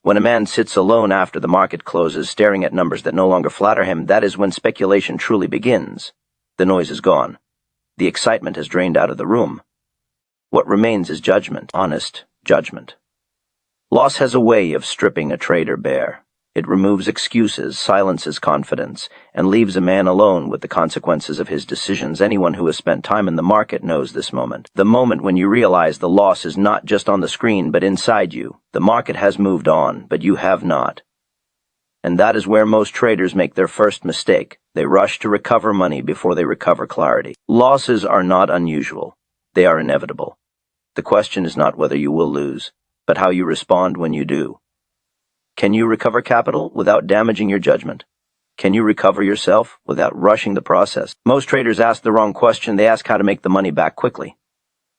When a man sits alone after the market closes, staring at numbers that no longer flatter him, that is when speculation truly begins. The noise is gone. The excitement has drained out of the room. What remains is judgment, honest judgment. Loss has a way of stripping a trader bare. It removes excuses, silences confidence, and leaves a man alone with the consequences of his decisions. Anyone who has spent time in the market knows this moment. The moment when you realize the loss is not just on the screen but inside you. The market has moved on, but you have not. And that is where most traders make their first mistake. They rush to recover money before they recover clarity. Losses are not unusual. They are inevitable. The question is not whether you will lose, but how you respond when you do. Can you recover capital without damaging your judgment? Can you recover yourself without rushing the process? Most traders ask the wrong question. They ask how to make the money back quickly.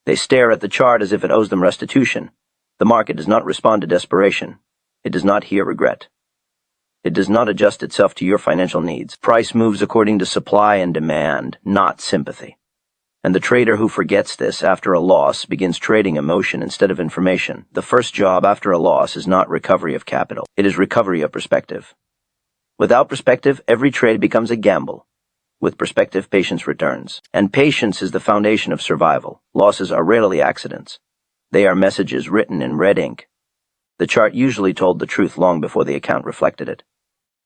They stare at the chart as if it owes them restitution. The market does not respond to desperation. It does not hear regret. It does not adjust itself to your financial needs. Price moves according to supply and demand, not sympathy. And the trader who forgets this after a loss begins trading emotion instead of information. The first job after a loss is not recovery of capital. It is recovery of perspective. Without perspective, every trade becomes a gamble. With perspective, patience returns. And patience is the foundation of survival. Losses are rarely accidents. They are messages written in red ink. The chart usually told the truth long before the account reflected it.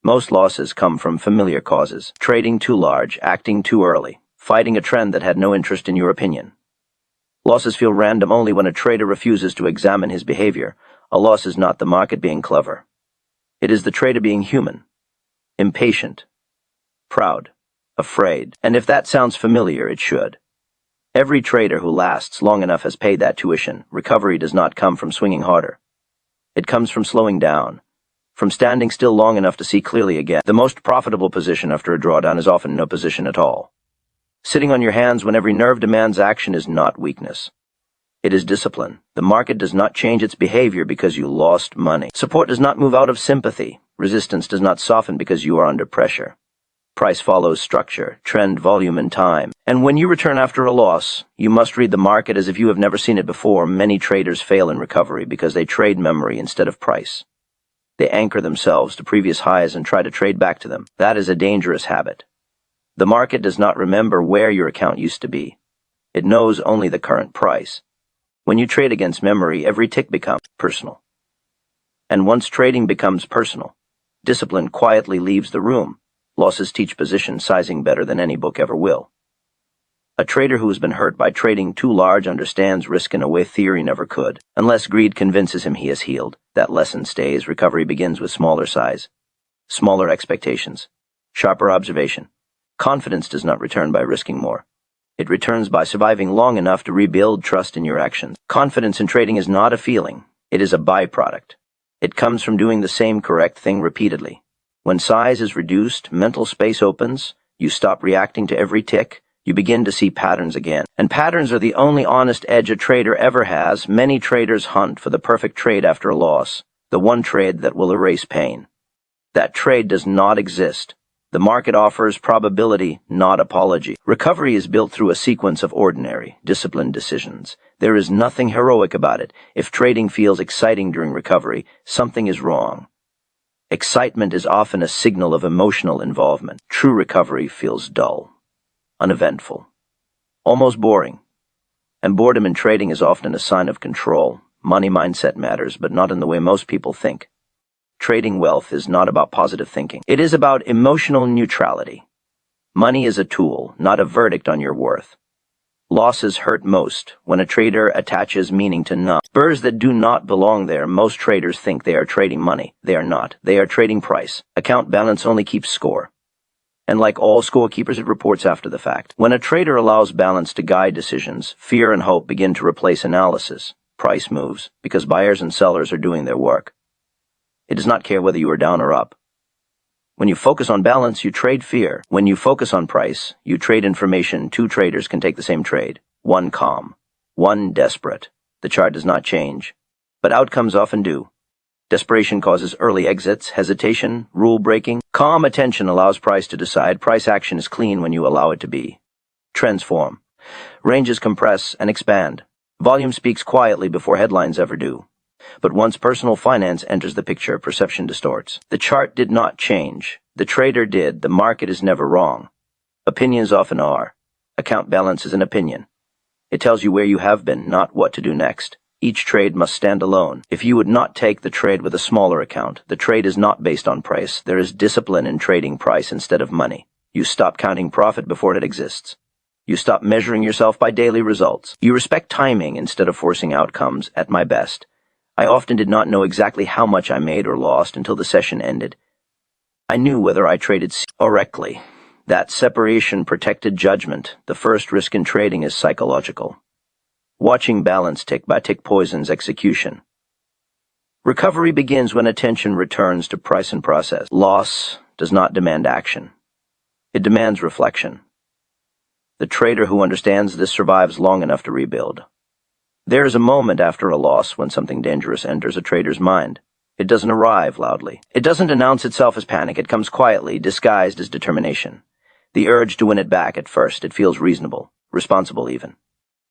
Most losses come from familiar causes. Trading too large, acting too early, fighting a trend that had no interest in your opinion. Losses feel random only when a trader refuses to examine his behavior. A loss is not the market being clever. It is the trader being human, impatient, proud, afraid. And if that sounds familiar, it should. Every trader who lasts long enough has paid that tuition. Recovery does not come from swinging harder. It comes from slowing down, from standing still long enough to see clearly again. The most profitable position after a drawdown is often no position at all. Sitting on your hands when every nerve demands action is not weakness. It is discipline. The market does not change its behavior because you lost money. Support does not move out of sympathy. Resistance does not soften because you are under pressure. Price follows structure, trend, volume, and time. And when you return after a loss, you must read the market as if you have never seen it before. Many traders fail in recovery because they trade memory instead of price. They anchor themselves to previous highs and try to trade back to them. That is a dangerous habit. The market does not remember where your account used to be. It knows only the current price. When you trade against memory, every tick becomes personal. And once trading becomes personal, discipline quietly leaves the room. Losses teach position sizing better than any book ever will. A trader who has been hurt by trading too large understands risk in a way theory never could. Unless greed convinces him he is healed, that lesson stays. Recovery begins with smaller size, smaller expectations, sharper observation. Confidence does not return by risking more. It returns by surviving long enough to rebuild trust in your actions. Confidence in trading is not a feeling. It is a byproduct. It comes from doing the same correct thing repeatedly. When size is reduced, mental space opens, you stop reacting to every tick, you begin to see patterns again. And patterns are the only honest edge a trader ever has. Many traders hunt for the perfect trade after a loss, the one trade that will erase pain. That trade does not exist. The market offers probability, not apology. Recovery is built through a sequence of ordinary, disciplined decisions. There is nothing heroic about it. If trading feels exciting during recovery, something is wrong. Excitement is often a signal of emotional involvement. True recovery feels dull, uneventful, almost boring. And boredom in trading is often a sign of control. Money mindset matters, but not in the way most people think. Trading wealth is not about positive thinking. It is about emotional neutrality. Money is a tool, not a verdict on your worth. Losses hurt most when a trader attaches meaning to numbers that do not belong there. Most traders think they are trading money. They are not. They are trading price. Account balance only keeps score. And like all scorekeepers, it reports after the fact. When a trader allows balance to guide decisions, fear and hope begin to replace analysis. Price moves because buyers and sellers are doing their work. It does not care whether you are down or up. When you focus on balance, you trade fear. When you focus on price, you trade information. Two traders can take the same trade. One calm, one desperate. The chart does not change, but outcomes often do. Desperation causes early exits, hesitation, rule breaking. Calm attention allows price to decide. Price action is clean when you allow it to be. Trends form. Ranges compress and expand. Volume speaks quietly before headlines ever do. But once personal finance enters the picture, perception distorts. The chart did not change. The trader did. The market is never wrong. Opinions often are. Account balance is an opinion. It tells you where you have been, not what to do next. Each trade must stand alone. If you would not take the trade with a smaller account, the trade is not based on price. There is discipline in trading price instead of money. You stop counting profit before it exists. You stop measuring yourself by daily results. You respect timing instead of forcing outcomes. At my best, I often did not know exactly how much I made or lost until the session ended. I knew whether I traded correctly. That separation protected judgment. The first risk in trading is psychological. Watching balance tick by tick poisons execution. Recovery begins when attention returns to price and process. Loss does not demand action. It demands reflection. The trader who understands this survives long enough to rebuild. There is a moment after a loss when something dangerous enters a trader's mind. It doesn't arrive loudly. It doesn't announce itself as panic. It comes quietly, disguised as determination. The urge to win it back at first, it feels reasonable, responsible even.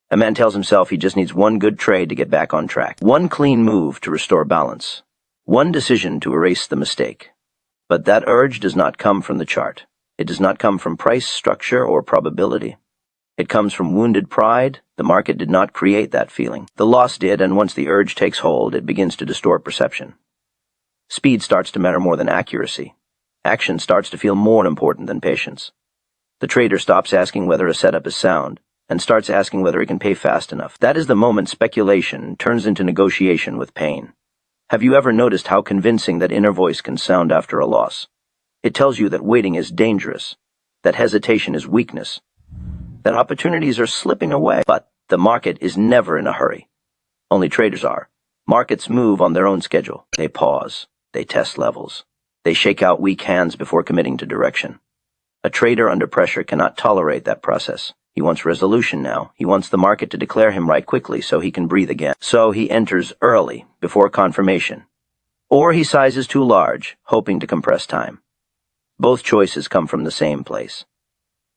A man tells himself he just needs one good trade to get back on track, one clean move to restore balance, one decision to erase the mistake. But that urge does not come from the chart. It does not come from price, structure, or probability. It comes from wounded pride. The market did not create that feeling. The loss did, and once the urge takes hold, it begins to distort perception. Speed starts to matter more than accuracy. Action starts to feel more important than patience. The trader stops asking whether a setup is sound, and starts asking whether it can pay fast enough. That is the moment speculation turns into negotiation with pain. Have you ever noticed how convincing that inner voice can sound after a loss? It tells you that waiting is dangerous, that hesitation is weakness, that opportunities are slipping away. But the market is never in a hurry. Only traders are. Markets move on their own schedule. They pause. They test levels. They shake out weak hands before committing to direction. A trader under pressure cannot tolerate that process. He wants resolution now. He wants the market to declare him right quickly so he can breathe again. So he enters early, before confirmation. Or he sizes too large, hoping to compress time. Both choices come from the same place.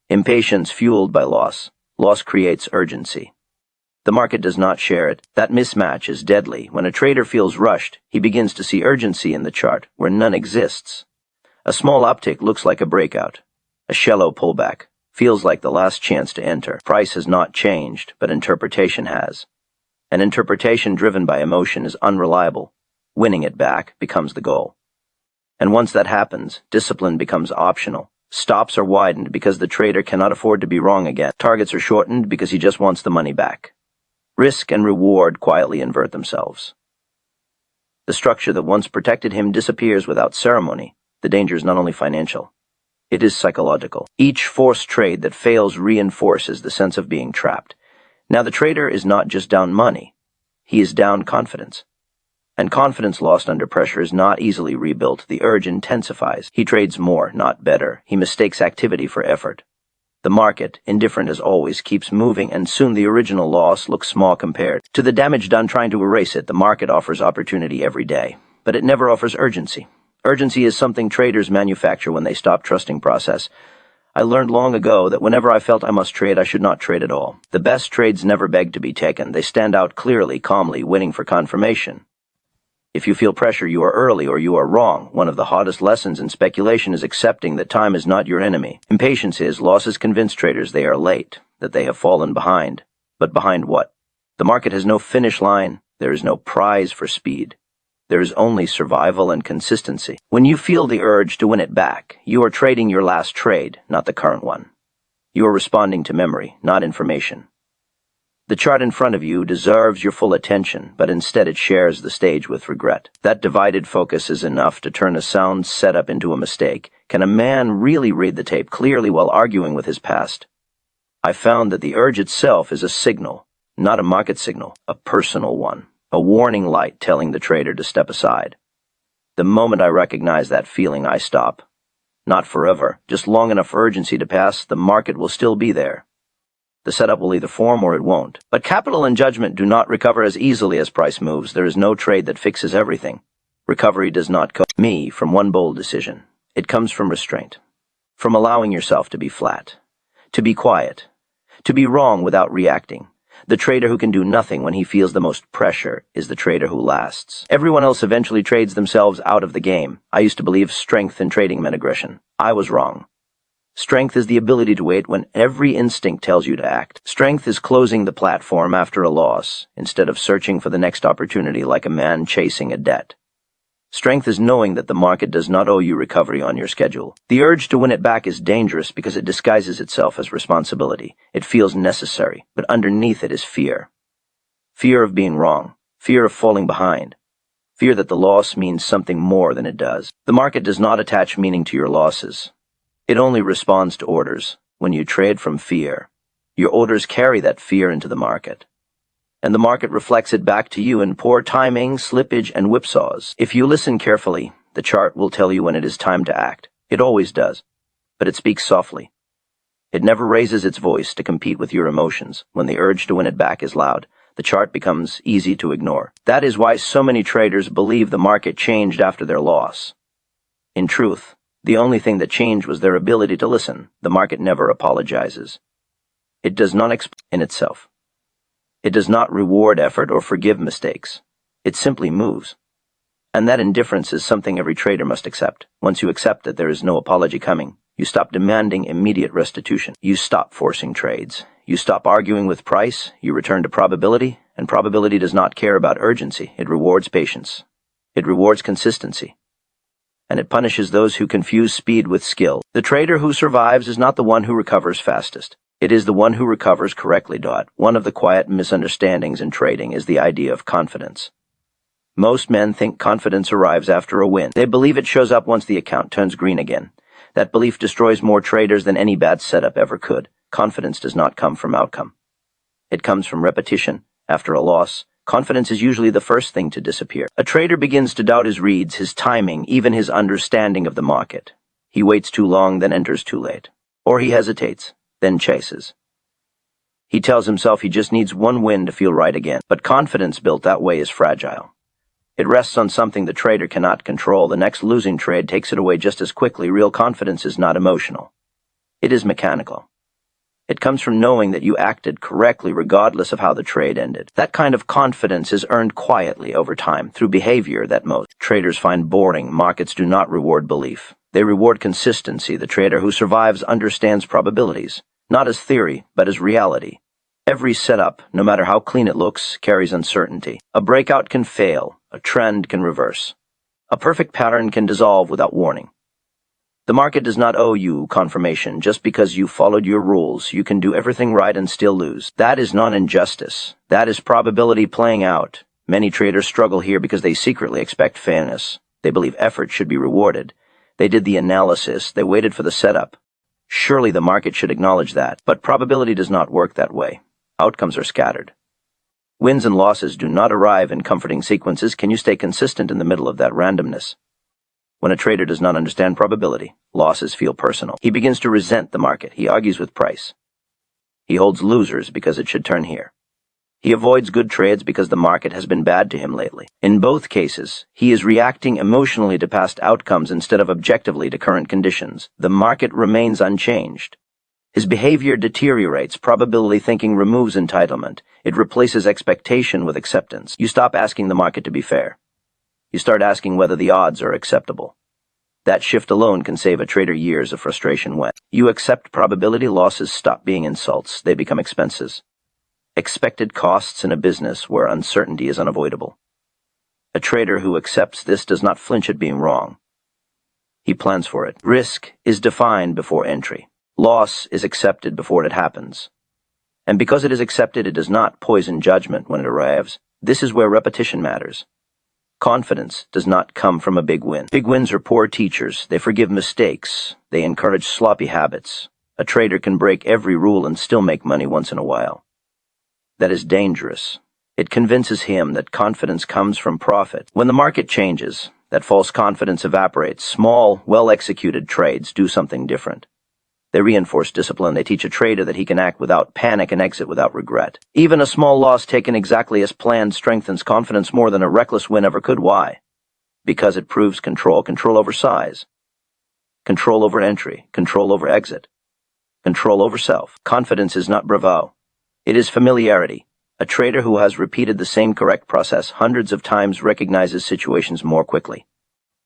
Impatience fueled by loss. Loss creates urgency. The market does not share it. That mismatch is deadly. When a trader feels rushed, he begins to see urgency in the chart where none exists. A small uptick looks like a breakout. A shallow pullback feels like the last chance to enter. Price has not changed, but interpretation has. An interpretation driven by emotion is unreliable. Winning it back becomes the goal. And once that happens, discipline becomes optional. Stops are widened because the trader cannot afford to be wrong again. Targets are shortened because he just wants the money back. Risk and reward quietly invert themselves. The structure that once protected him disappears without ceremony. The danger is not only financial. It is psychological. Each forced trade that fails reinforces the sense of being trapped. Now the trader is not just down money. He is down confidence. And confidence lost under pressure is not easily rebuilt. The urge intensifies. He trades more, not better. He mistakes activity for effort. The market, indifferent as always, keeps moving, and soon the original loss looks small compared to the damage done trying to erase it. The market offers opportunity every day, but it never offers urgency. Urgency is something traders manufacture when they stop trusting process. I learned long ago that whenever I felt I must trade, I should not trade at all. The best trades never beg to be taken. They stand out clearly, calmly, waiting for confirmation. If you feel pressure, you are early or you are wrong. One of the hottest lessons in speculation is accepting that time is not your enemy. Impatience is. Losses convince traders they are late, that they have fallen behind. But behind what? The market has no finish line. There is no prize for speed. There is only survival and consistency. When you feel the urge to win it back, you are trading your last trade, not the current one. You are responding to memory, not information. The chart in front of you deserves your full attention, but instead it shares the stage with regret. That divided focus is enough to turn a sound setup into a mistake. Can a man really read the tape clearly while arguing with his past? I found that the urge itself is a signal, not a market signal, a personal one. A warning light telling the trader to step aside. The moment I recognize that feeling, I stop. Not forever, just long enough for urgency to pass. The market will still be there. The setup will either form or it won't. But capital and judgment do not recover as easily as price moves. There is no trade that fixes everything. Recovery does not come from one bold decision. It comes from restraint. From allowing yourself to be flat. To be quiet. To be wrong without reacting. The trader who can do nothing when he feels the most pressure is the trader who lasts. Everyone else eventually trades themselves out of the game. I used to believe strength in trading meant aggression. I was wrong. Strength is the ability to wait when every instinct tells you to act. Strength is closing the platform after a loss, instead of searching for the next opportunity like a man chasing a debt. Strength is knowing that the market does not owe you recovery on your schedule. The urge to win it back is dangerous because it disguises itself as responsibility. It feels necessary, but underneath it is fear. Fear of being wrong. Fear of falling behind. Fear that the loss means something more than it does. The market does not attach meaning to your losses. It only responds to orders. When you trade from fear, your orders carry that fear into the market. And the market reflects it back to you in poor timing, slippage, and whipsaws. If you listen carefully, the chart will tell you when it is time to act. It always does. But it speaks softly. It never raises its voice to compete with your emotions. When the urge to win it back is loud, the chart becomes easy to ignore. That is why so many traders believe the market changed after their loss. In truth, the only thing that changed was their ability to listen. The market never apologizes. It does not explain in itself. It does not reward effort or forgive mistakes. It simply moves. And that indifference is something every trader must accept. Once you accept that there is no apology coming, you stop demanding immediate restitution. You stop forcing trades. You stop arguing with price. You return to probability, and probability does not care about urgency. It rewards patience. It rewards consistency. And it punishes those who confuse speed with skill. The trader who survives is not the one who recovers fastest. It is the one who recovers correctly. One of the quiet misunderstandings in trading is the idea of confidence. Most men think confidence arrives after a win. They believe it shows up once the account turns green again. That belief destroys more traders than any bad setup ever could. Confidence does not come from outcome. It comes from repetition. After a loss, confidence is usually the first thing to disappear. A trader begins to doubt his reads, his timing, even his understanding of the market. He waits too long, then enters too late. Or he hesitates, then chases. He tells himself he just needs one win to feel right again. But confidence built that way is fragile. It rests on something the trader cannot control. The next losing trade takes it away just as quickly. Real confidence is not emotional. It is mechanical. It comes from knowing that you acted correctly regardless of how the trade ended. That kind of confidence is earned quietly over time through behavior that most traders find boring. Markets do not reward belief. They reward consistency. The trader who survives understands probabilities, not as theory, but as reality. Every setup, no matter how clean it looks, carries uncertainty. A breakout can fail. A trend can reverse. A perfect pattern can dissolve without warning. The market does not owe you confirmation. Just because you followed your rules, you can do everything right and still lose. That is not injustice. That is probability playing out. Many traders struggle here because they secretly expect fairness. They believe effort should be rewarded. They did the analysis. They waited for the setup. Surely the market should acknowledge that. But probability does not work that way. Outcomes are scattered. Wins and losses do not arrive in comforting sequences. Can you stay consistent in the middle of that randomness? When a trader does not understand probability, losses feel personal. He begins to resent the market. He argues with price. He holds losers because it should turn here. He avoids good trades because the market has been bad to him lately. In both cases, he is reacting emotionally to past outcomes instead of objectively to current conditions. The market remains unchanged. His behavior deteriorates. Probability thinking removes entitlement. It replaces expectation with acceptance. You stop asking the market to be fair. You start asking whether the odds are acceptable. That shift alone can save a trader years of frustration. When you accept probability, losses stop being insults. They become expenses. Expected costs in a business where uncertainty is unavoidable. A trader who accepts this does not flinch at being wrong. He plans for it. Risk is defined before entry. Loss is accepted before it happens. And because it is accepted, it does not poison judgment when it arrives. This is where repetition matters. Confidence does not come from a big win. Big wins are poor teachers. They forgive mistakes. They encourage sloppy habits. A trader can break every rule and still make money once in a while. That is dangerous. It convinces him that confidence comes from profit. When the market changes, that false confidence evaporates. Small, well-executed trades do something different. They reinforce discipline. They teach a trader that he can act without panic and exit without regret. Even a small loss taken exactly as planned strengthens confidence more than a reckless win ever could. Why? Because it proves control. Control over size. Control over entry. Control over exit. Control over self. Confidence is not bravado. It is familiarity. A trader who has repeated the same correct process hundreds of times recognizes situations more quickly.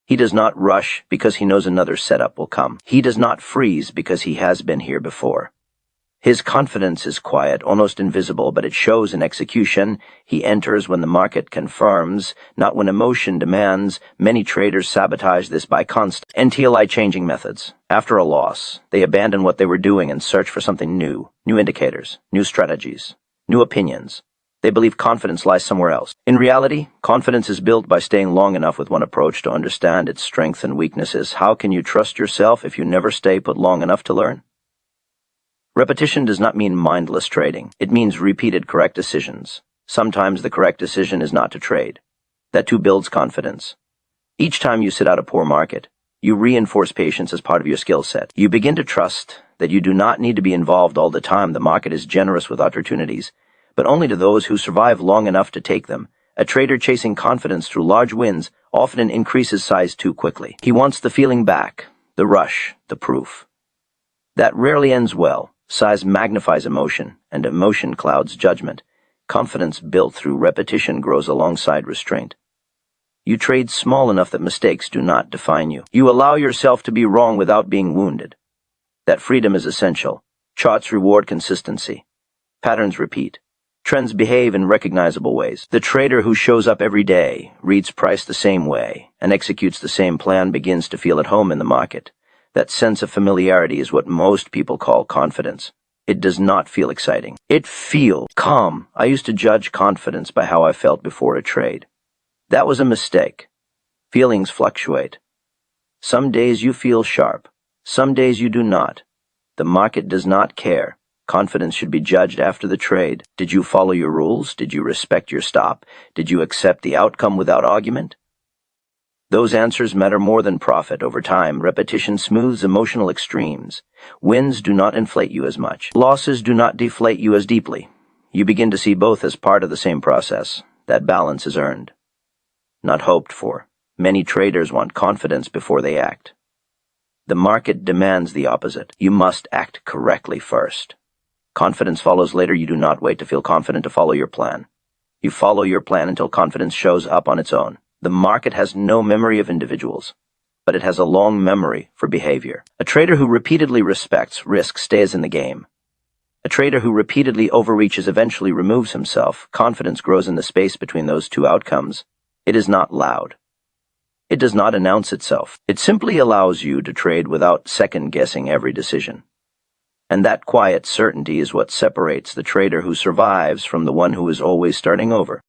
He does not rush because he knows another setup will come. He does not freeze because he has been here before. His confidence is quiet, almost invisible, but it shows in execution. He enters when the market confirms, not when emotion demands. Many traders sabotage this by constant NTLI changing methods. After a loss, they abandon what they were doing and search for something new indicators, new strategies, new opinions. They believe confidence lies somewhere else. In reality, confidence is built by staying long enough with one approach to understand its strengths and weaknesses. How can you trust yourself if you never stay put long enough to learn? Repetition does not mean mindless trading. It means repeated correct decisions. Sometimes the correct decision is not to trade. That too builds confidence. Each time you sit out a poor market, you reinforce patience as part of your skill set. You begin to trust that you do not need to be involved all the time. The market is generous with opportunities, but only to those who survive long enough to take them. A trader chasing confidence through large wins often increases size too quickly. He wants the feeling back, the rush, the proof. That rarely ends well. Size magnifies emotion, and emotion clouds judgment. Confidence built through repetition grows alongside restraint. You trade small enough that mistakes do not define you. You allow yourself to be wrong without being wounded. That freedom is essential. Charts reward consistency. Patterns repeat. Trends behave in recognizable ways. The trader who shows up every day, reads price the same way, and executes the same plan begins to feel at home in the market. That sense of familiarity is what most people call confidence. It does not feel exciting. It feels calm. I used to judge confidence by how I felt before a trade. That was a mistake. Feelings fluctuate. Some days you feel sharp. Some days you do not. The market does not care. Confidence should be judged after the trade. Did you follow your rules? Did you respect your stop? Did you accept the outcome without argument? Those answers matter more than profit. Over time, repetition smooths emotional extremes. Wins do not inflate you as much. Losses do not deflate you as deeply. You begin to see both as part of the same process. That balance is earned, not hoped for. Many traders want confidence before they act. The market demands the opposite. You must act correctly first. Confidence follows later. You do not wait to feel confident to follow your plan. You follow your plan until confidence shows up on its own. The market has no memory of individuals, but it has a long memory for behavior. A trader who repeatedly respects risk stays in the game. A trader who repeatedly overreaches eventually removes himself. Confidence grows in the space between those two outcomes. It is not loud. It does not announce itself. It simply allows you to trade without second-guessing every decision. And that quiet certainty is what separates the trader who survives from the one who is always starting over.